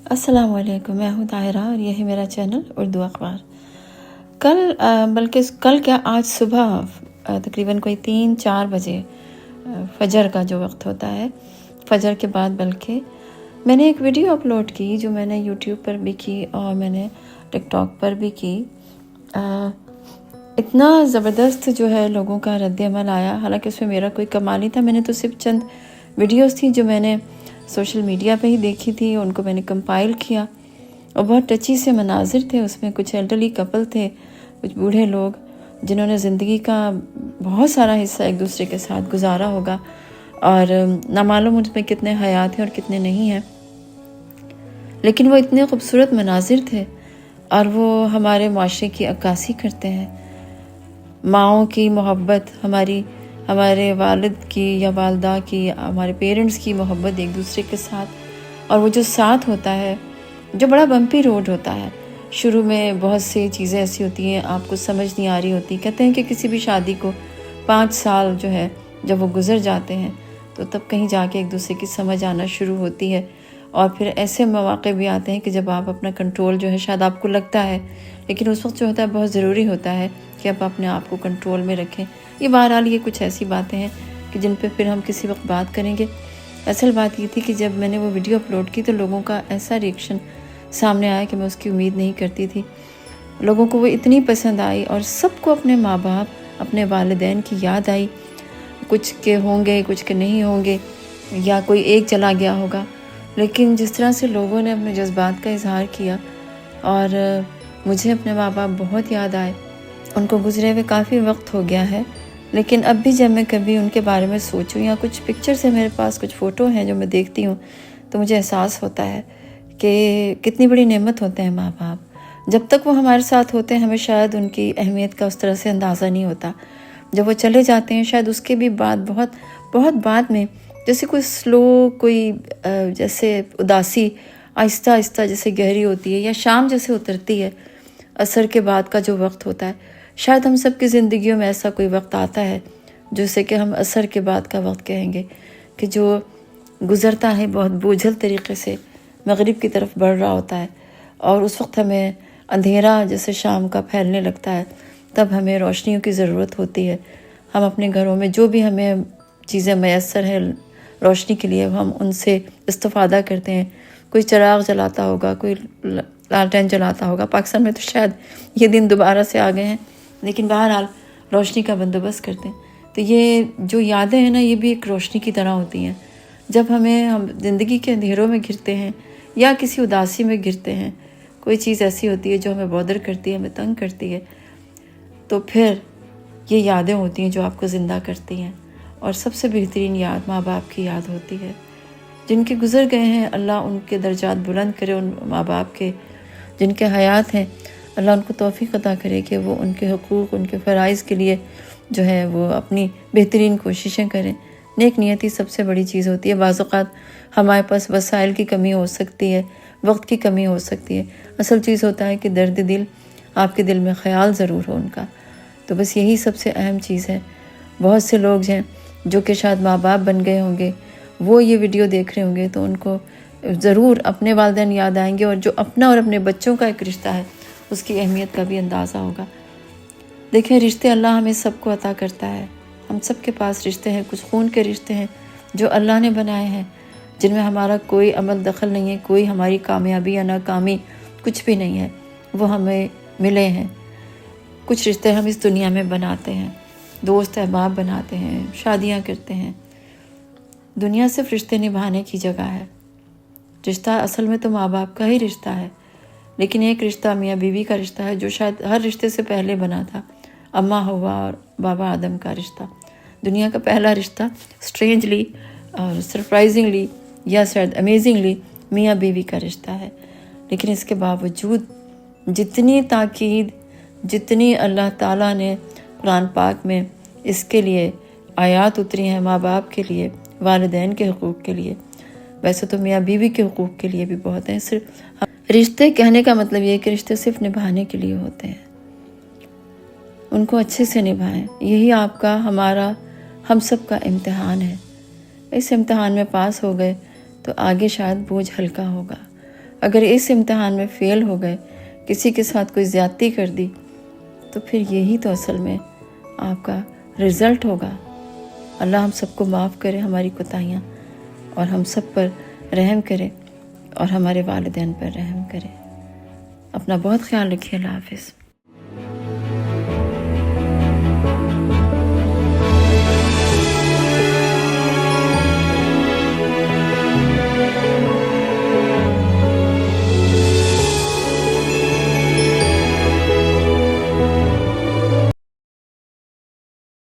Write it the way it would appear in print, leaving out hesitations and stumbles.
अस्सलाम वालेकुम, मैं हूँ ताहिरा और यह है मेरा चैनल उर्दू अखबार। कल क्या आज सुबह तकरीबन कोई 3-4 बजे फजर का जो वक्त होता है, फजर के बाद बल्कि मैंने एक वीडियो अपलोड की जो मैंने यूट्यूब पर भी की और मैंने टिकटॉक पर भी की। इतना ज़बरदस्त जो है लोगों का रद्द-ए-अमल आया, हालांकि उसमें मेरा कोई कमाल नहीं था। मैंने तो सिर्फ चंद वीडियोस थी जो मैंने सोशल मीडिया पे ही देखी थी, उनको मैंने कंपाइल किया और बहुत टची से मनाजिर थे उसमें। कुछ एल्डरली कपल थे, कुछ बूढ़े लोग जिन्होंने ज़िंदगी का बहुत सारा हिस्सा एक दूसरे के साथ गुजारा होगा और नामालूम उसमें कितने हयात हैं और कितने नहीं हैं, लेकिन वो इतने खूबसूरत मनाजिर थे और वो हमारे माशरे की अक्कासी करते हैं। माँओं की मोहब्बत, हमारे वालिद की या वालदा की, हमारे पेरेंट्स की मोहब्बत एक दूसरे के साथ, और वो जो साथ होता है जो बड़ा बम्पी रोड होता है। शुरू में बहुत सी चीज़ें ऐसी होती हैं आपको समझ नहीं आ रही होती। कहते हैं कि किसी भी शादी को 5 साल जो है जब वो गुजर जाते हैं तो तब कहीं जाके एक दूसरे की समझ आना शुरू होती है। और फिर ऐसे मौक़े भी आते हैं कि जब आप अपना कंट्रोल जो है शायद आपको लगता है, लेकिन उस वक्त जो होता है बहुत ज़रूरी होता है कि आप अपने आप को कंट्रोल में रखें। ये बहरहाल ये कुछ ऐसी बातें हैं कि जिन पे फिर हम किसी वक्त बात करेंगे। असल बात ये थी कि जब मैंने वो वीडियो अपलोड की तो लोगों का ऐसा रिएक्शन सामने आया कि मैं उसकी उम्मीद नहीं करती थी। लोगों को वो इतनी पसंद आई और सबको अपने माँ बाप, अपने वालिदैन की याद आई। कुछ के होंगे, कुछ के नहीं होंगे, या कोई एक चला गया होगा, लेकिन जिस तरह से लोगों ने अपने जज्बात का इजहार किया और मुझे अपने माँ बाप बहुत याद आए। उनको गुजरे हुए काफ़ी वक्त हो गया है, लेकिन अब भी जब मैं कभी उनके बारे में सोचूं या कुछ पिक्चर्स है मेरे पास, कुछ फ़ोटो हैं जो मैं देखती हूँ, तो मुझे एहसास होता है कि कितनी बड़ी नेमत होते हैं माँ बाप। जब तक वो हमारे साथ होते हैं हमें शायद उनकी अहमियत का उस तरह से अंदाज़ा नहीं होता। जब वो चले जाते हैं शायद उसके भी बाद बहुत बाद में जैसे कोई स्लो, कोई जैसे उदासी आहिस्ता आहिस्ता जैसे गहरी होती है, या शाम जैसे उतरती है, असर के बाद का जो वक्त होता है, शायद हम सब की ज़िंदगियों में ऐसा कोई वक्त आता है जिसे कि हम असर के बाद का वक्त कहेंगे, कि जो गुज़रता है बहुत बोझल तरीक़े से मगरिब की तरफ बढ़ रहा होता है और उस वक्त हमें अंधेरा जैसे शाम का फैलने लगता है। तब हमें रोशनियों की ज़रूरत होती है। हम अपने घरों में जो भी हमें चीज़ें मैसर है रोशनी के लिए, हम उनसे इस्तिफ़ादा करते हैं। कोई चिराग जलाता होगा, कोई लालटेन जलाता होगा। पाकिस्तान में तो शायद ये दिन दोबारा से आ गए हैं, लेकिन बहरहाल रोशनी का बंदोबस्त करते हैं। तो ये जो यादें हैं ना, ये भी एक रोशनी की तरह होती हैं। जब हम ज़िंदगी के अंधेरों में घिरते हैं या किसी उदासी में घिरते हैं, कोई चीज़ ऐसी होती है जो हमें बॉदर करती है, हमें तंग करती है, तो फिर ये यादें होती हैं जो आपको ज़िंदा करती हैं। और सबसे बेहतरीन याद माँ बाप की याद होती है, जिनके गुज़र गए हैं। अल्लाह उनके दर्जात बुलंद करे, उन माँ बाप के जिनके हयात हैं, अल्लाह उनको तौफ़ीक़ अता करे कि वो उनके हुकूक़, उनके फ़राइज़ के लिए जो है वो अपनी बेहतरीन कोशिशें करें। नेक नियति सबसे बड़ी चीज़ होती है। बाज़ औक़ात हमारे पास वसाइल की कमी हो सकती है, वक्त की कमी हो सकती है। असल चीज़ होता है कि दर्द दिल, आपके दिल में ख़याल ज़रूर हो उनका। तो बस यही सबसे अहम चीज़ है। बहुत से लोग हैं जो कि शायद माँ बाप बन गए होंगे, वो ये वीडियो देख रहे होंगे तो उनको ज़रूर अपने वालिदैन याद आएंगे, और जो अपना और अपने बच्चों का एक रिश्ता है उसकी अहमियत का भी अंदाज़ा होगा। देखें, रिश्ते अल्लाह हमें सबको अता करता है। हम सब के पास रिश्ते हैं, कुछ खून के रिश्ते हैं जो अल्लाह ने बनाए हैं, जिनमें हमारा कोई अमल दखल नहीं है, कोई हमारी कामयाबी या नाकामी कुछ भी नहीं है, वो हमें मिले हैं। कुछ रिश्ते हम इस दुनिया में बनाते हैं, दोस्त अहबाब बनाते हैं, शादियाँ करते हैं। दुनिया सिर्फ रिश्ते निभाने की जगह है। रिश्ता असल में तो माँ बाप का ही रिश्ता है, लेकिन एक रिश्ता मियाँ बीवी का रिश्ता है जो शायद हर रिश्ते से पहले बना था। अम्मा हवा और बाबा आदम का रिश्ता दुनिया का पहला रिश्ता, स्ट्रेंजली और सरप्राइजिंगली या शायद अमेजिंगली मियाँ बीवी का रिश्ता है। लेकिन इसके बावजूद जितनी ताकीद, जितनी अल्लाह ताला ने कुरान पाक में इसके लिए आयात उतरी हैं माँ बाप के लिए, वालिदैन के हुकूक़ के लिए, वैसे तो मियाँ बीवी के हुकूक़ के लिए भी बहुत हैं। सिर्फ रिश्ते कहने का मतलब ये है कि रिश्ते सिर्फ निभाने के लिए होते हैं। उनको अच्छे से निभाएं। यही आपका, हमारा, हम सब का इम्तिहान है। इस इम्तिहान में पास हो गए तो आगे शायद बोझ हल्का होगा। اگر اس امتحان میں فیل ہو گئے، کسی کے ساتھ کوئی زیادتی کر دی، تو پھر یہی تو اصل میں آپ کا رزلٹ ہوگا۔ اللہ ہم سب کو معاف کرے ہماری کوتاہیاں، اور ہم سب پر رحم کرے، اور ہمارے والدین پر رحم کرے۔ اپنا بہت خیال رکھیے۔ اللہ حافظ۔